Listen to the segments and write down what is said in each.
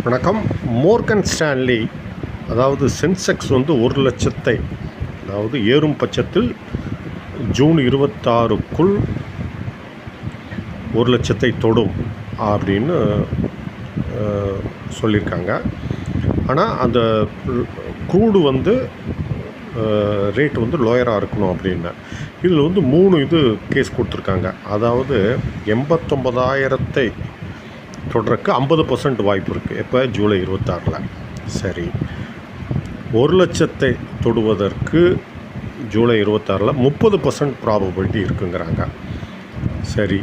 வணக்கம். Morgan Stanley அதாவது Sensex வந்து 1,00,000 அதாவது ஏறும் பட்சத்தில் ஜூன் 26க்குள் 1,00,000 தொடும் அப்படின்னு சொல்லியிருக்காங்க. ஆனால் அந்த க்ரூடு வந்து ரேட் வந்து லோயராக இருக்கணும் அப்படின்னு இதில் வந்து 3 கேஸ் கொடுத்துருக்காங்க. அதாவது 89,000 தொடருக்கு 50% வாய்ப்பு இருக்குது. எப்போ ஜூலை 26. சரி, 1,00,000 தொடுவதற்கு ஜூலை 26 30% ப்ராபபிலிட்டி இருக்குங்கிறாங்க. சரி,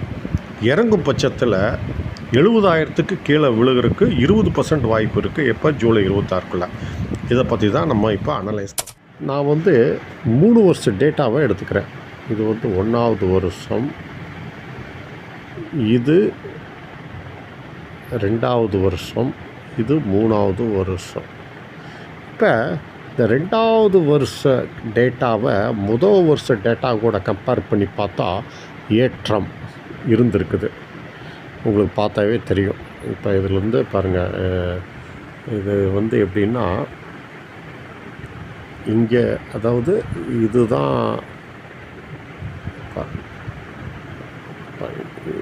இறங்கும் பட்சத்தில் 70,000க்கு கீழே விழுகிறதுக்கு 20% வாய்ப்பு இருக்குது. எப்போ ஜூலை 26. இதை பற்றி தான் நம்ம இப்போ அனலைஸ் பண்ணோம். நான் வந்து 3 வருஷ டேட்டாவை எடுத்துக்கிறேன். இது வந்து 1வது வருஷம், இது 2வது வருஷம், இது 3வது வருஷம். இப்போ இந்த 2வது வருஷ டேட்டாவை முதல் வருஷ டேட்டா கூட கம்பேர் பண்ணி பார்த்தா ஏற்றம் இருந்திருக்குது. உங்களுக்கு பார்த்தாவே தெரியும். இப்போ இதிலேருந்து பாருங்கள், இது வந்து எப்படின்னா இங்கே அதாவது இதுதான்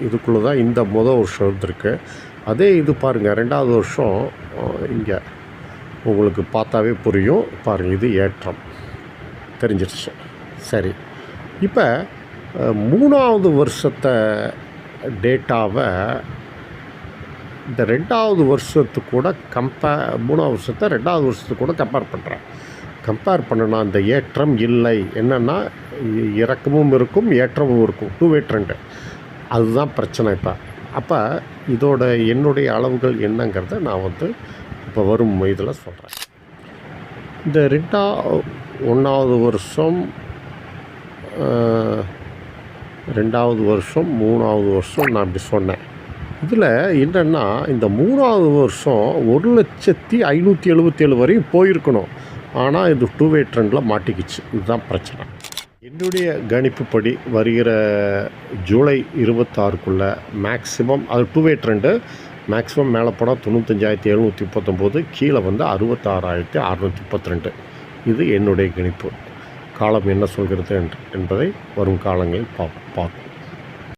இதுக்குள்ளே தான் இந்த முதல் வருஷம் இருந்திருக்கு. அதே இது பாருங்கள், 2வது வருஷம் இங்கே உங்களுக்கு பார்த்தாவே புரியும். பாருங்கள், இது ஏற்றம் தெரிஞ்சிருச்சு. சரி, இப்போ 3வது வருஷத்தை டேட்டாவை இந்த 2வது வருஷத்துக்கு கூட 3வது வருஷத்தை 2வது வருஷத்துக்கு கூட கம்பேர் பண்ணுறேன். கம்பேர் பண்ணனா அந்த ஏற்றம் இல்லை. என்னென்னா இறக்கமும் இருக்கும் ஏற்றமும் இருக்கும். 2 வே ட்ரெண்டு. அதுதான் பிரச்சனை. அப்போ இதோட என்னுடைய அளவுகள் என்னங்கிறத நான் வந்து இப்போ வரும் இதில் சொல்கிறேன். இந்த 1வது வருஷம், 2வது வருஷம், 3வது வருஷம் நான் இப்படி சொன்னேன். இதில் என்னென்னா இந்த 3வது வருஷம் 1,577 வரையும் போயிருக்கணும். ஆனால் இது 2 வே ட்ரெண்டில் மாட்டிக்கிச்சு. இதுதான் பிரச்சனை. என்னுடைய கணிப்புப்படி வருகிற ஜூலை 26க்குள்ளே மேக்ஸிமம், அது 2 வே ட்ரெண்டு, மேக்ஸிமம் மேலே போனால் 95,739, கீழே வந்து 66,632. இது என்னுடைய கணிப்பு. காலம் என்ன சொல்கிறது என்பதை வரும் காலங்களில் பார்ப்போம்.